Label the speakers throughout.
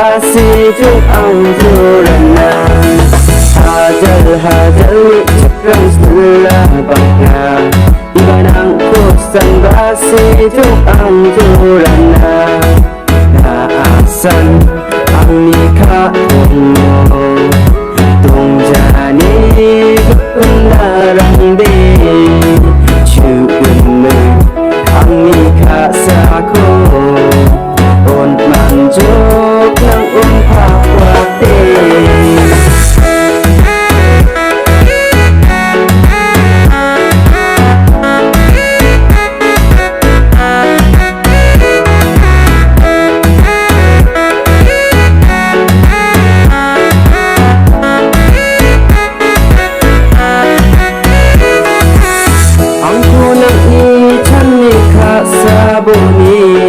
Speaker 1: basi chung ang juranan Hajal cakang sebelah bangka Iba nang kusan basi chung ang juranan Naasan ang nikah mo Tung jani gupun larang de Cuun me ang nikah sako On manjuk ng umpapwate Sabuni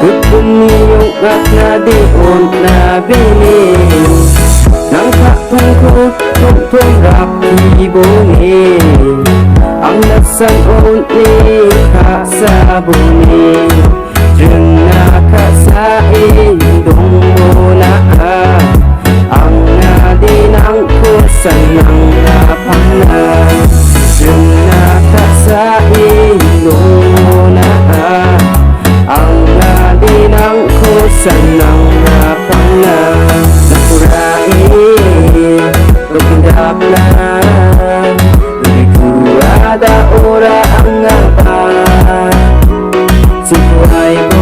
Speaker 1: Kepungiyong at nadion na bini Nang katungkot tungtong rakibuni Ang nasan-on ni kasabuni Diyang nakasaindong muna Ang nadinang kusan ng napangnan Diyang nakasaindong muna ang nadinang kusan ng napangnan Nakurai pagkindap na Hindi kuwada ora ang ngapa Si buhay mo